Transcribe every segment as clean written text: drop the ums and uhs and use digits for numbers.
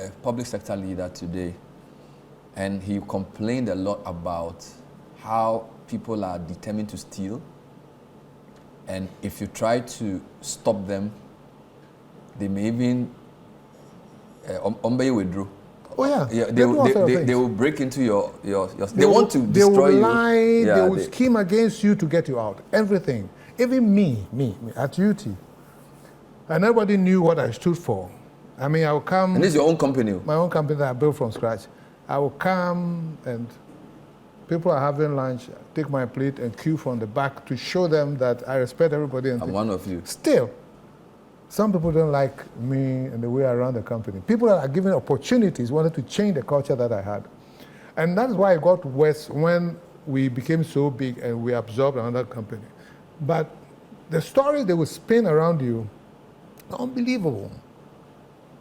a public sector leader today, and he complained a lot about how people are determined to steal, and if you try to stop them, they may even withdraw. Oh yeah, they will break into your they want to destroy you. They will lie, they will scheme against you to get you out. Everything. Even me at UT. And nobody knew what I stood for. I mean, I will come... And this is your own company? My own company that I built from scratch. I will come and people are having lunch, take my plate and queue from the back to show them that I respect everybody. And I'm one of you. Still, some people don't like me and the way I run the company. People that are given opportunities wanted to change the culture that I had. And that's why it got worse when we became so big and we absorbed another company. But the stories they would spin around you, unbelievable.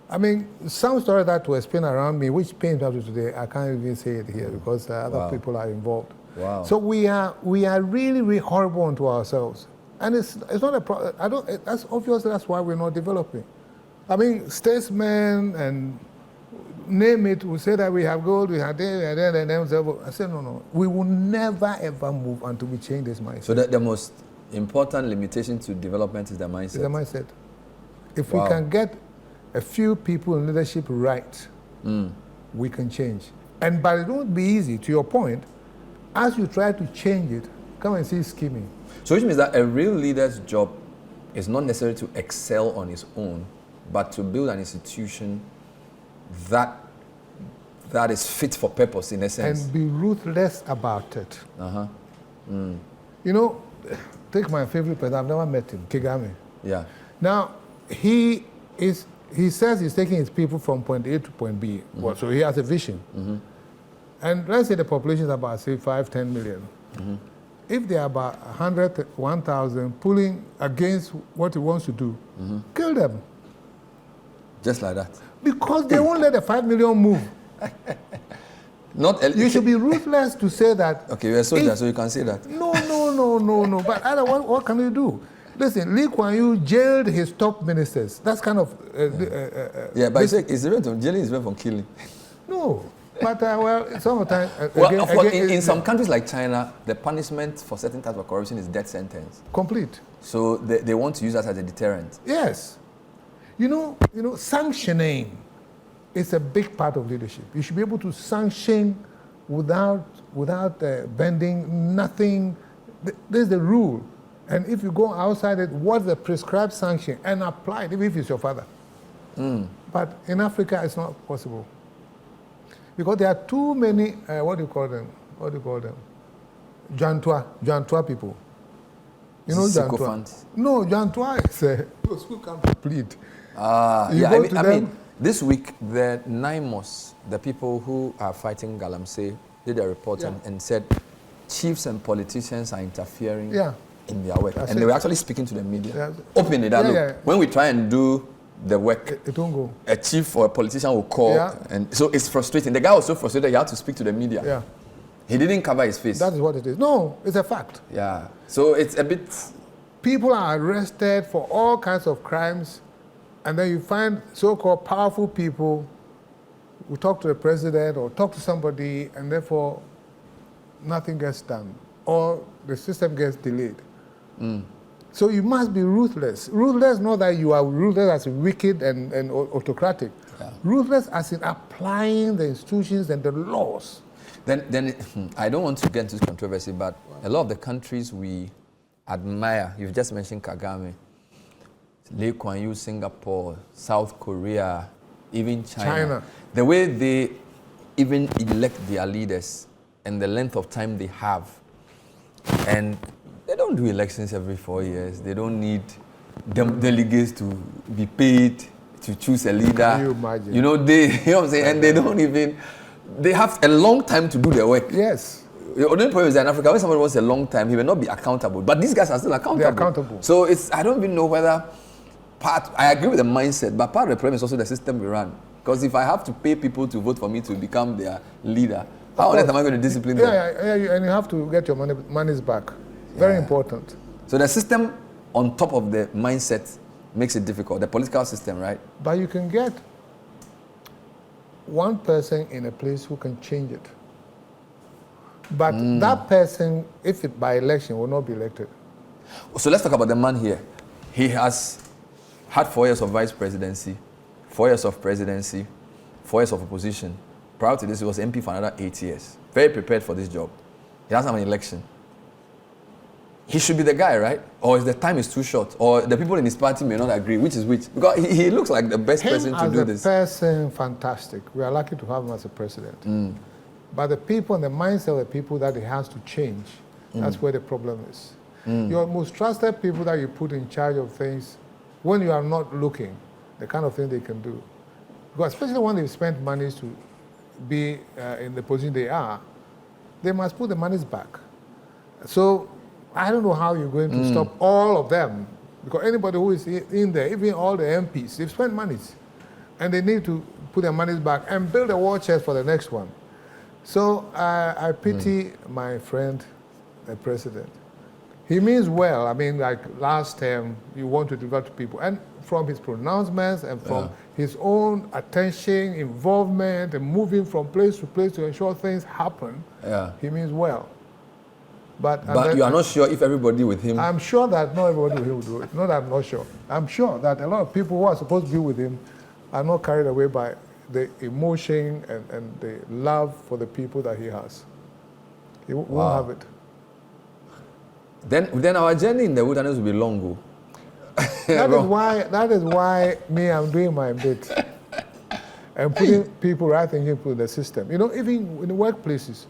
I mean, some stories that were spin around me, which pains me today, I can't even say it here because other people are involved. Wow. So we are really, really horrible unto ourselves. And it's not a problem. That's obvious. That's why we're not developing. I mean, statesmen and name it will say that we have gold, we have this, and then I said, no. We will never ever move until we change this mindset. So the most important limitation to development is the mindset. It's the mindset. If we can get a few people in leadership right, we can change. But it won't be easy. To your point, as you try to change it, come and see scheming. So which means that a real leader's job is not necessarily to excel on his own, but to build an institution that is fit for purpose, in a sense. And be ruthless about it. You know, take my favorite president. I've never met him, Kagame. Yeah. Now, he says he's taking his people from point A to point B. Well, so he has a vision. And let's say the population is about, say, 5-10 million. If they are about 100, 1,000 pulling against what he wants to do, kill them. Just like that. Because they won't let the 5 million move. You should be ruthless to say that. Okay, you're a soldier, so you can say that. No. But otherwise, what can you do? Listen, Lee Kuan Yew jailed his top ministers. That's kind of... but it's different from jailing, is different from killing. No. But, sometimes... in some countries like China, the punishment for certain types of corruption is death sentence. Complete. So they want to use that as a deterrent. Yes. You know, sanctioning is a big part of leadership. You should be able to sanction without bending, nothing. There's the rule. And if you go outside it, what's the prescribed sanction? And apply it, even if it's your father. But in Africa, it's not possible. Because there are too many, what do you call them? Jantua people. You know Jantua? No, Jantua is those who come to plead. I mean, this week, the NIMOS, the people who are fighting Galamsey, did a report and said chiefs and politicians are interfering in their work. They were actually speaking to the media. Openly, when we try and do the work, it won't go. A chief or a politician will call. And so it's frustrating. The guy was so frustrated he had to speak to the media. He didn't cover his face. That is what it is. No, it's a fact. Yeah. So it's a bit... People are arrested for all kinds of crimes, and then you find so-called powerful people who talk to the president or talk to somebody, and therefore nothing gets done, or the system gets delayed. So you must be ruthless. Ruthless, not that you are ruthless as wicked and autocratic. Ruthless as in applying the institutions and the laws. Then I don't want to get into this controversy, but a lot of the countries we admire, you've just mentioned Kagame, Lee Kuan Yew, Singapore, South Korea, even China. The way they even elect their leaders and the length of time they have. And they don't do elections every 4 years. They don't need delegates to be paid to choose a leader. Can you imagine? You know what I'm saying? And they don't even, they have a long time to do their work. Yes. The only problem is that in Africa, when somebody wants a long time, he will not be accountable. But these guys are still accountable. They're accountable. So I don't even know whether I agree with the mindset, but part of the problem is also the system we run. Because if I have to pay people to vote for me to become their leader, how on earth am I going to discipline them? And you have to get your monies back. Very important. So the system on top of the mindset makes it difficult. The political system, right? But you can get one person in a place who can change it. But that person, if it by election, will not be elected. So let's talk about the man here. He has had 4 years of vice presidency, 4 years of presidency, 4 years of opposition. Prior to this, he was MP for another 8 years. Very prepared for this job. He hasn't had an election. He should be the guy, right? Or is the time is too short? Or the people in his party may not agree, which is which? Because he looks like the best person to do this. As a person, fantastic. We are lucky to have him as a president. But the people and the mindset of the people that he has to change, that's where the problem is. Your most trusted people that you put in charge of things, when you are not looking, the kind of thing they can do. Because especially when they've spent monies to be in the position they are, they must put the monies back. So I don't know how you're going to stop all of them, because anybody who is in there, even all the MPs, they've spent monies, and they need to put their monies back and build a war chest for the next one. So I pity my friend, the president. He means well. I mean, like last term, you want to deliver to people, and from his pronouncements and from his own attention, involvement, and moving from place to place to ensure things happen, he means well. But you are not sure if everybody with him... I'm sure that not everybody with him will do it. Not that I'm not sure. I'm sure that a lot of people who are supposed to be with him are not carried away by the emotion and the love for the people that he has. He won't have it. Then our journey in the wilderness will be long. That is why I'm doing my bit. And putting people, right thinking people in the system. You know, even in the workplaces,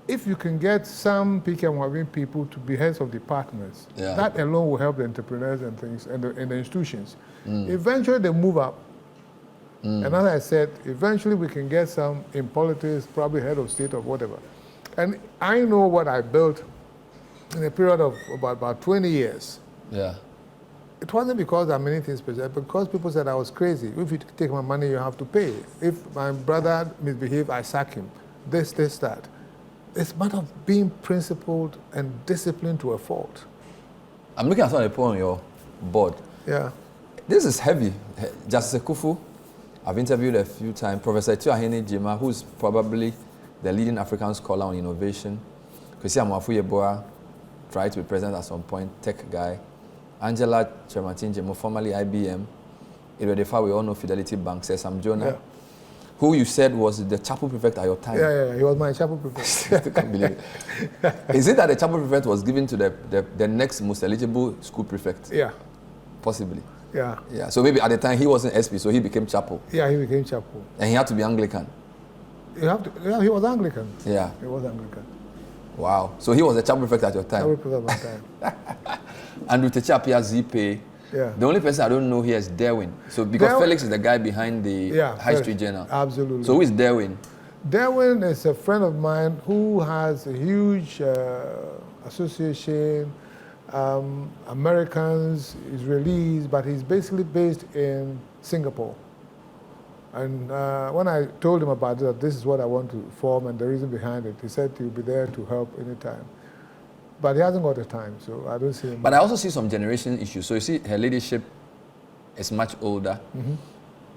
if you can get some Kofi Amoabeng people to be heads of departments, that alone will help the entrepreneurs and things and the institutions. Eventually they move up. And as I said, eventually we can get some in politics, probably head of state or whatever. And I know what I built in a period of about 20 years. Yeah. It wasn't because I'm anything special, but because people said I was crazy. If you take my money, you have to pay. If my brother misbehaved, I sack him. This, that. It's a matter of being principled and disciplined to a fault. I'm looking at some of the people on your board. Yeah. This is heavy. Justice Kufu, I've interviewed a few times. Professor Tuahene Jima, who's probably the leading African scholar on innovation. Kofi Amoabeng tried to be president at some point, tech guy. Angela Chematin-Jemo, formerly IBM. Iredefa, we all know Fidelity Bank, Sam Jonah, who you said was the chapel prefect at your time. Yeah, he was my chapel prefect. I can't believe it. Is it that the chapel prefect was given to the next most eligible school prefect? Yeah. Possibly. Yeah. Yeah. So maybe at the time he wasn't SP, so he became chapel. Yeah, he became chapel. And he had to be Anglican. He was Anglican. Yeah. He was Anglican. Wow. So he was the chapel prefect at your time. Chapel prefect at my time. Andrew Techapia Zipe. Yeah. The only person I don't know here is Derwin. So because Felix is the guy behind the High Street Journal. Absolutely. So who is Derwin? Derwin is a friend of mine who has a huge association, Americans, Israelis, but he's basically based in Singapore. And when I told him about that, this is what I want to form and the reason behind it, he said he'll be there to help anytime. But he hasn't got the time, so I don't see him. But I also see some generation issues. So you see, her leadership is much older.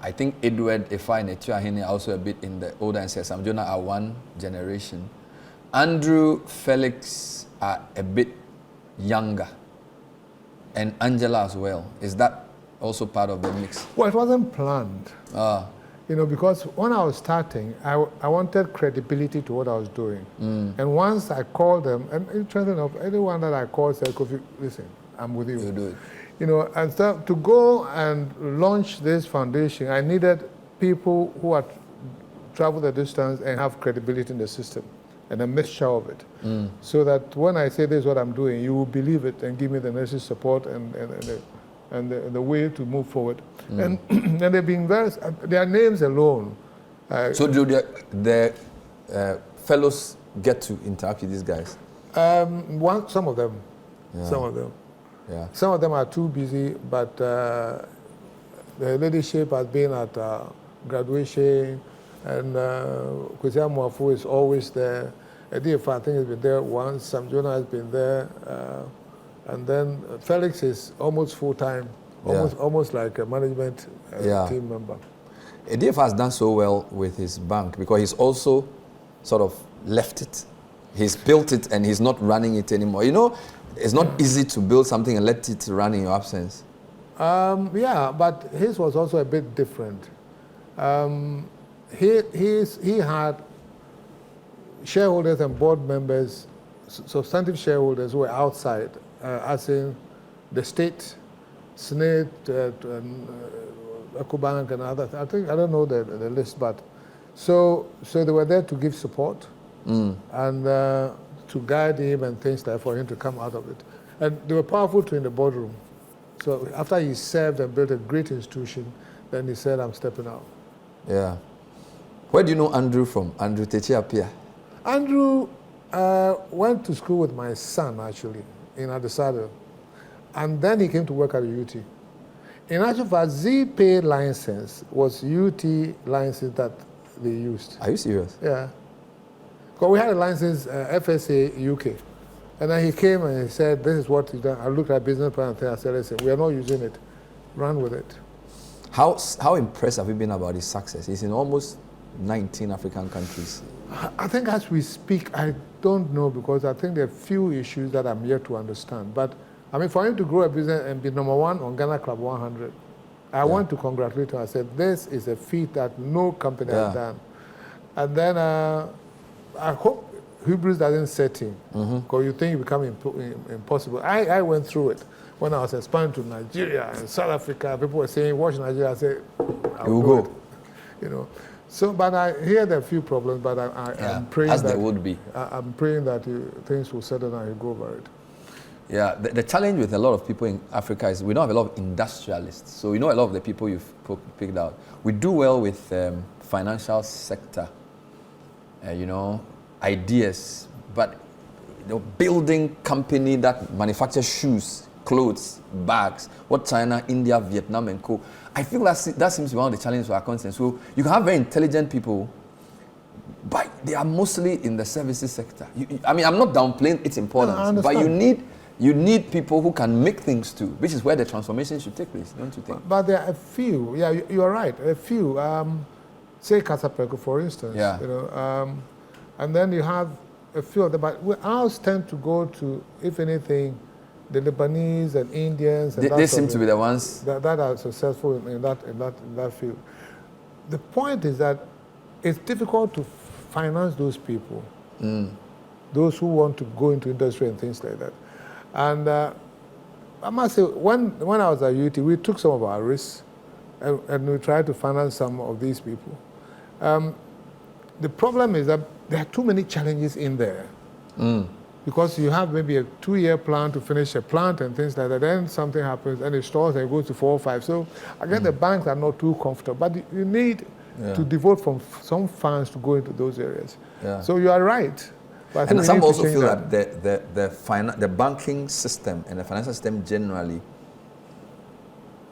I think Edward, Efa, and Tuahene are also a bit in the older, and Sam Jonah are one generation. Andrew, Felix are a bit younger. And Angela as well. Is that also part of the mix? Well, it wasn't planned. You know, because when I was starting, I wanted credibility to what I was doing. And once I called them, and interestingly enough, anyone that I called said, Kofi, listen, I'm with you. You do it. You know, and so to go and launch this foundation, I needed people who had traveled the distance and have credibility in the system and a mixture of it. So that when I say this is what I'm doing, you will believe it and give me the necessary support and the way to move forward. And they've been their names alone. So do the fellows get to interact with these guys? Some of them. Yeah. Some of them. Yeah. Some of them are too busy, but the leadership has been at graduation, and Kofi Amoabeng is always there. Edifa, I think, has been there once. Sam Jonah has been there. And then Felix is almost full-time, almost like a management team member. ADF has done so well with his bank because he's also sort of left it. He's built it and he's not running it anymore. You know, it's not easy to build something and let it run in your absence. Yeah, but his was also a bit different. He had shareholders and board members, substantive shareholders who were outside, as in the state, Senate, EcoBank and others. I don't know the list, but so they were there to give support and to guide him and things like that for him to come out of it. And they were powerful too in the boardroom. So after he served and built a great institution, then he said, I'm stepping out. Yeah. Where do you know Andrew from? Andrew Techiapia? Andrew went to school with my son, actually, in Adesado. And then he came to work at the UT. In actual fact, Z-Pay license was UT license that they used. Are you serious? Yeah. Because we had a license, FSA UK. And then he came and he said, this is what he's done. I looked at business plan and I said, listen, we are not using it. Run with it. How impressed have you been about his success? He's in almost 19 African countries. I think as we speak, I don't know, because I think there are few issues that I'm yet to understand. But I mean, for him to grow a business and be #1 on Ghana Club 100, I want to congratulate him. I said, this is a feat that no company has done. And then I hope hubris doesn't set in, because you think it becomes impossible. I went through it when I was expanding to Nigeria and South Africa. People were saying, watch Nigeria. I said, you will go. You know. So, but I hear there are a few problems, but I'm praying as that there would be. I'm praying that things will settle down and you go over it. Yeah, the challenge with a lot of people in Africa is we don't have a lot of industrialists. So you know a lot of the people you've picked out. We do well with financial sector, you know, ideas, but building company that manufactures shoes, clothes, bags, what China, India, Vietnam and co. I feel that seems to be one of the challenges for our continent. So you can have very intelligent people, but they are mostly in the services sector. I mean, I'm not downplaying its importance, but you need people who can make things too, which is where the transformation should take place, don't you think? But there are a few, yeah, you are right, a few. Say Casapeco, for instance, you know, and then you have a few of them, but ours tend to go to, if anything, the Lebanese and Indians. And they seem to be the ones that are successful in that field. The point is that it's difficult to finance those people, those who want to go into industry and things like that. And I must say, when I was at UT, we took some of our risks and we tried to finance some of these people. The problem is that there are too many challenges in there. Because you have maybe a 2-year plan to finish a plant and things like that. Then something happens and it stalls and it goes to 4 or 5. So I guess the banks are not too comfortable. But you need to devote some funds to go into those areas. So you are right. But and some also feel that the banking system and the financial system generally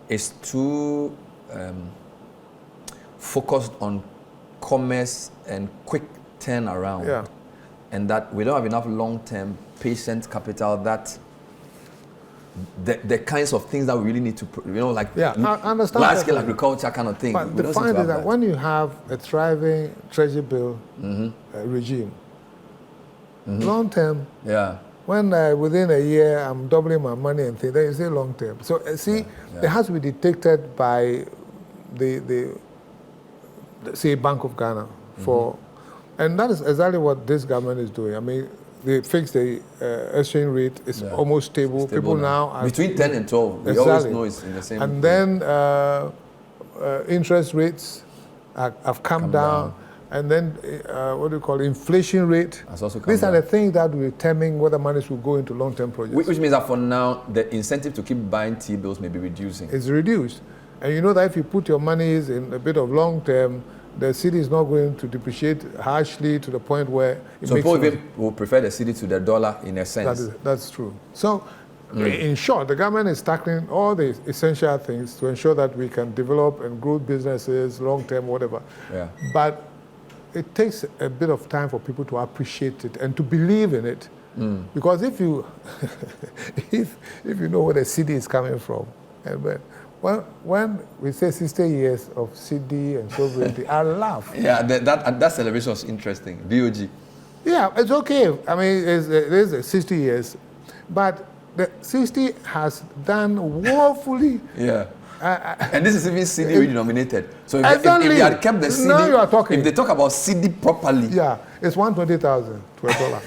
is too focused on commerce and quick turnaround. And that we don't have enough long-term patient capital that the kinds of things that we really need to, you know, like I understand large-scale agriculture kind of thing. But the point is that when you have a thriving treasury bill regime, long-term, when within a year I'm doubling my money and things, then you say long-term. So it has to be dictated by the say Bank of Ghana for. And that is exactly what this government is doing. I mean, they fixed the exchange rate. It's almost stable. People now are between 10 and 12. We always know it's in the same. And then interest rates have come down. And then what do you call it? Inflation rate. Has also come These down. are the things that will determine whether monies will go into long-term projects. Which means that for now, the incentive to keep buying T-bills may be reducing. It's reduced. And you know that if you put your monies in a bit of long-term, the city is not going to depreciate harshly to the point where it so makes people even will prefer the city to the dollar in a sense. That's true. So, in short, the government is tackling all the essential things to ensure that we can develop and grow businesses, long-term, whatever. But it takes a bit of time for people to appreciate it and to believe in it. Because if you if you know where the city is coming from, and when we say 60 years of CD and sovereignty, I laugh. Yeah, that celebration was interesting. BOG. Yeah, it's okay. I mean, it is 60 years, but the 60 has done woefully. Yeah. And this is even CD redenominated. So if exactly. they had kept the CD, now you are talking. If they talk about CD properly, yeah, it's 120,000 to $1.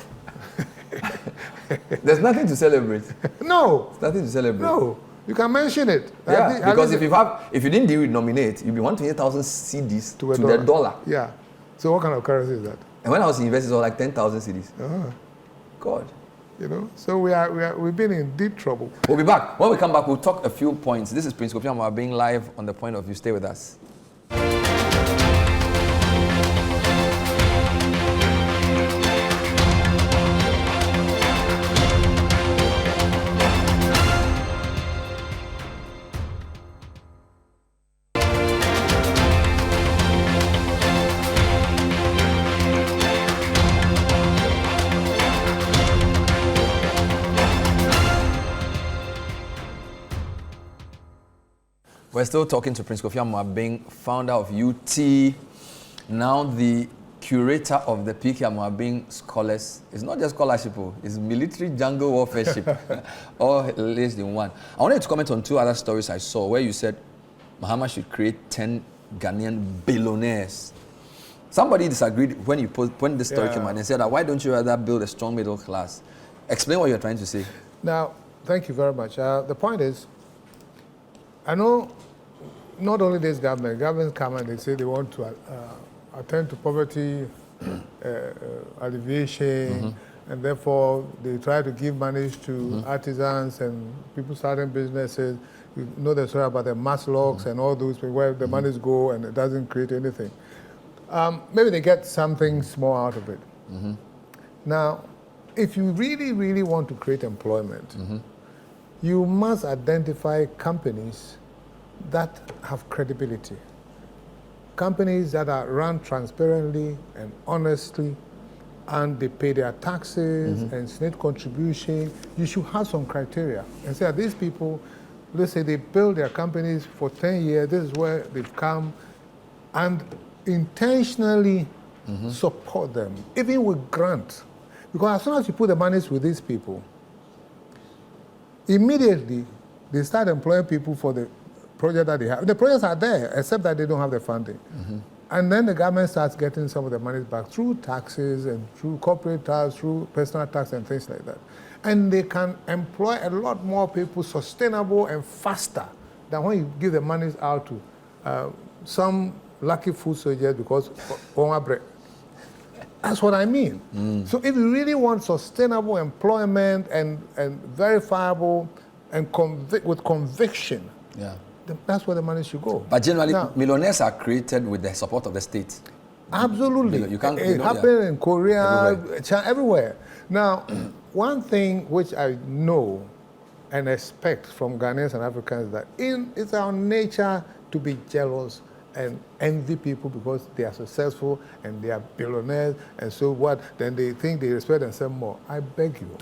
There's nothing to celebrate. No. There's nothing to celebrate. No. You can mention it. Yeah, because if you didn't denominate, you'd be 128,000 CDs to the dollar. Yeah. So what kind of currency is that? And when I was in university, it was like 10,000 CDs. God. You know, so we've been in deep trouble. We'll be back. When we come back, we'll talk a few points. This is Prince Kofi Amoabeng live on The Point of View. Stay with us. We're still talking to Prince Kofi Amoabeng, founder of UT, now the curator of the PK Amoabeng Scholars. It's not just scholarship, it's military jungle warfareship, all laced in one. I wanted to comment on two other stories I saw where you said Mahama should create 10 Ghanaian billionaires. Somebody disagreed when this story came out and said, why don't you rather build a strong middle class? Explain what you're trying to say. Now, thank you very much. The point is, I know not only this governments come and they say they want to attend to poverty alleviation, and therefore they try to give money to artisans and people starting businesses. You know the story about the mass locks and all those where the monies go and it doesn't create anything. Maybe they get something small out of it. Now, if you really, really want to create employment, you must identify companies that have credibility. Companies that are run transparently and honestly, and they pay their taxes and state contribution. You should have some criteria and say, these people, let's say they build their companies for 10 years, this is where they've come, and intentionally support them, even with grants. Because as soon as you put the monies with these people, immediately they start employing people for the project that they have. The projects are there, except that they don't have the funding. And then the government starts getting some of the money back through taxes and through corporate tax, through personal tax and things like that. And they can employ a lot more people sustainable and faster than when you give the monies out to some lucky food soldiers because of bread. That's what I mean. So if you really want sustainable employment and verifiable and with conviction, that's where the money should go. But generally, millionaires are created with the support of the state. Absolutely. You can't, it happened in Korea, China, everywhere. Now, one thing which I know and expect from Ghanaians and Africans is that it's our nature to be jealous and envy people because they are successful and they are billionaires, and so what? Then they think they respect themselves more. I beg you.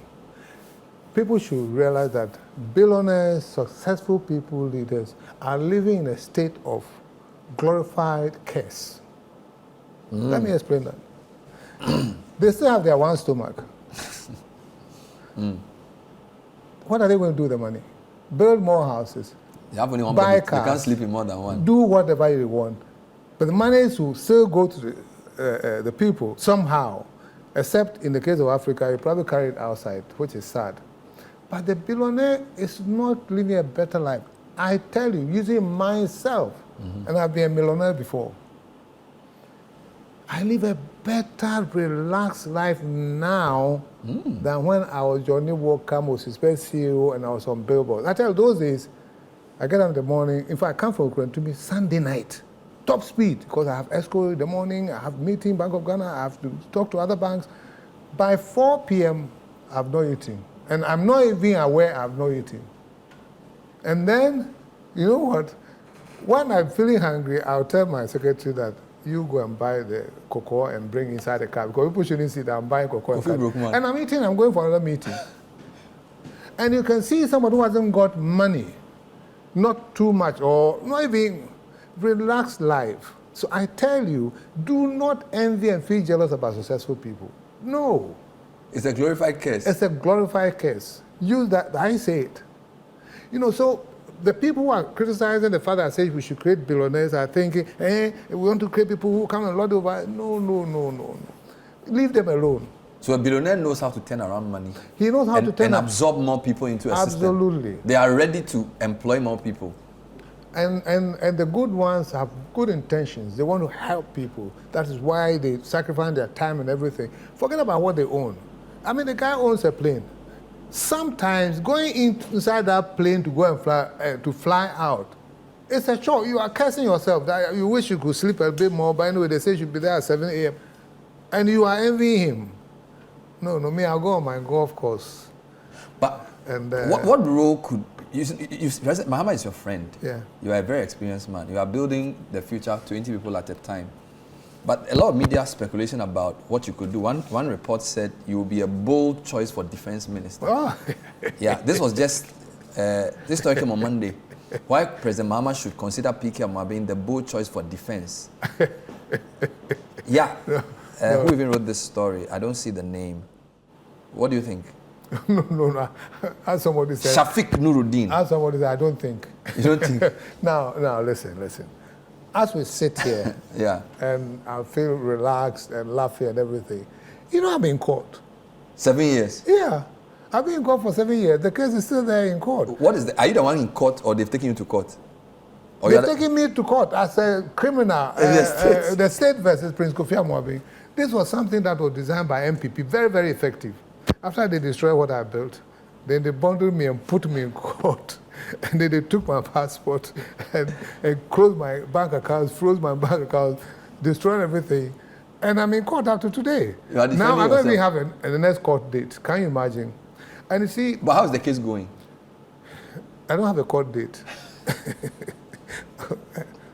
People should realize that billionaires, successful people, leaders, are living in a state of glorified curse. Let me explain that. They still have their one stomach. What are they going to do with the money? Build more houses. You have only one buy cars. cars. You can't sleep in more than one. Do whatever you want. But the money will still go to the people somehow, except in the case of Africa, you probably carry it outside, which is sad. But the billionaire is not living a better life. I tell you, using myself, and I've been a millionaire before, I live a better, relaxed life now than when I was Johnny Walker, Moses CEO, and I was on billboards. I tell you, those days, I get up in the morning. In fact, I come from Ukraine to be Sunday night, top speed, because I have escrow in the morning, I have meeting, Bank of Ghana, I have to talk to other banks. By 4 p.m., I've not eaten. And I'm not even aware I've not eaten. And then, you know what? When I'm feeling hungry, I'll tell my secretary that you go and buy the cocoa and bring inside the car, because people shouldn't see that I'm buying cocoa. And I'm eating, I'm going for another meeting. And you can see somebody who hasn't got money not too much, or not even relaxed life. So I tell you, do not envy and feel jealous about successful people. No. It's a glorified curse. It's a glorified curse. Use that, I say it. You know, so the people who are criticizing the fact that I say we should create billionaires are thinking, we want to create people who come and lord over. No. Leave them alone. So a billionaire knows how to turn around money. He knows how to turn and absorb more people into a system. Absolutely. They are ready to employ more people. And the good ones have good intentions. They want to help people. That is why they sacrifice their time and everything. Forget about what they own. I mean, the guy owns a plane. Sometimes going inside that plane to go and fly out, it's a chore. You are cursing yourself. That you wish you could sleep a bit more, but anyway, they say you should be there at 7 a.m. And you are envying him. No, me, I'll go on my golf course. But what role could President Mahama is your friend. Yeah. You are a very experienced man. You are building the future 20 people at a time. But a lot of media speculation about what you could do. One report said you will be a bold choice for defense minister. Oh. Yeah, this was just, this story came on Monday. Why President Mahama should consider Kofi Amoabeng the bold choice for defense. Yeah. Who even wrote this story? I don't see the name. What do you think? No. As somebody said. Shafiq Nuruddin. As somebody said, I don't think. You don't think? Now, listen. As we sit here, yeah, and I feel relaxed and laughing and everything, you know, I've been in court. 7 years? Yeah. I've been in court for 7 years. The case is still there in court. What is are you the one in court, or they've taken you to court? Or they've taken me to court as a criminal. The state versus Prince Kofi Amoabeng. This was something that was designed by MPP, very, very effective. After they destroyed what I built, then they bundled me and put me in court. And then they took my passport and closed my bank accounts, froze my bank accounts, destroyed everything. And I'm in court up to today. Now I don't even have the next court date. Can you imagine? And you see... But how's the case going? I don't have a court date.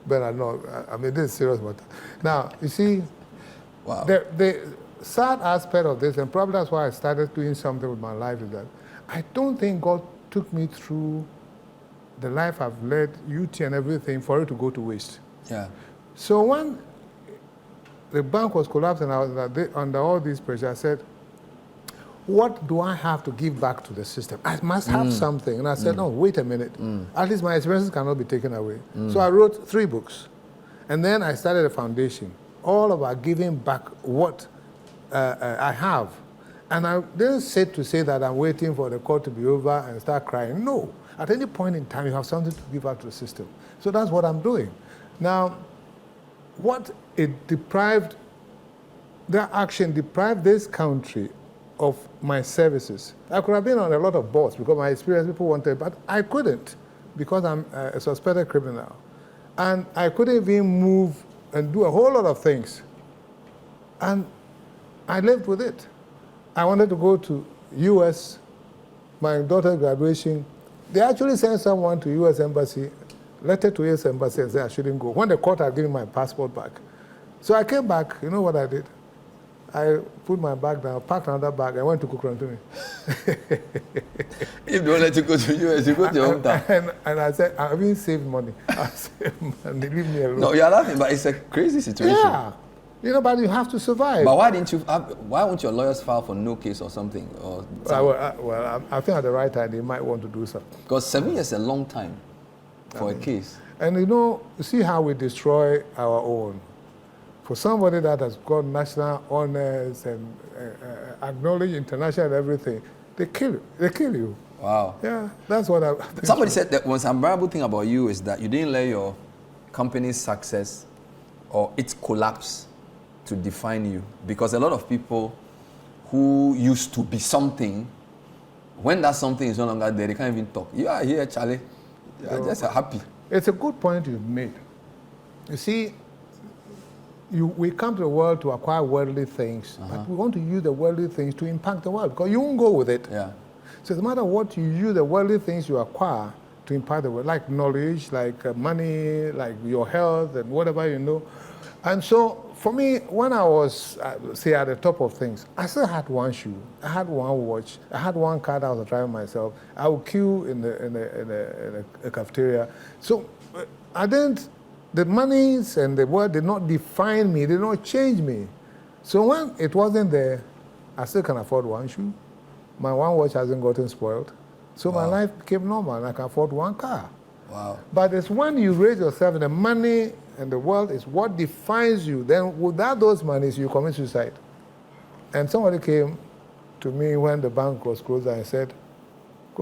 But I know, I mean, this is serious matter. Now, you see, wow. The sad aspect of this, and probably that's why I started doing something with my life, is that I don't think God took me through the life I've led, UT and everything, for it to go to waste. Yeah. So when the bank was collapsing, I was under all this pressure, I said, what do I have to give back to the system? I must have something. And I said, no, wait a minute. At least my experiences cannot be taken away. So I wrote 3 books. And then I started a foundation, all about giving back what I have. And I didn't say that I'm waiting for the court to be over and start crying. No. At any point in time, you have something to give out to the system. So that's what I'm doing. Now, what it deprived, that action deprived this country of my services. I could have been on a lot of boards because my experience, people wanted, but I couldn't because I'm a suspected criminal. And I couldn't even move and do a whole lot of things. And I lived with it. I wanted to go to US, my daughter's graduation. They actually sent someone to US Embassy, letter to US Embassy, and said I shouldn't go, when the court had given my passport back. So I came back, you know what I did? I put my bag down, packed another bag, I went to Kukrantumi. If they don't let you go to US, you go to your hometown. And I said, I haven't saved money. I saved money, leave me alone. No, you're laughing, but it's a crazy situation. Yeah. You know, but you have to survive. But why won't your lawyers file for no case or something? I think at the right time they might want to do something. Because 7 years is a long time for a case. And you know, see how we destroy our own. For somebody that has got national honors and acknowledged international and everything, they kill you. They kill you. Wow. Yeah, that's what I... Somebody said that one admirable thing about you is that you didn't let your company's success or its collapse to define you, because a lot of people who used to be something, when that something is no longer there, they can't even talk. You are here, Charlie. You are just happy. It's a good point you've made. You see, we come to the world to acquire worldly things, but we want to use the worldly things to impact the world, because you won't go with it. Yeah. So no matter what you use, the worldly things you acquire to impact the world, like knowledge, like money, like your health, and whatever you know. And so for me, when I was, say, at the top of things, I still had one shoe, I had one watch, I had one car that I was driving myself. I would queue in the cafeteria. So I didn't, the monies and the world did not define me, did not change me. So when it wasn't there, I still can afford one shoe. My one watch hasn't gotten spoiled. So my life became normal and I can afford one car. Wow. But it's when you raise yourself and the money and the wealth is what defines you, then without those monies, you commit suicide. And somebody came to me when the bank was closed and said,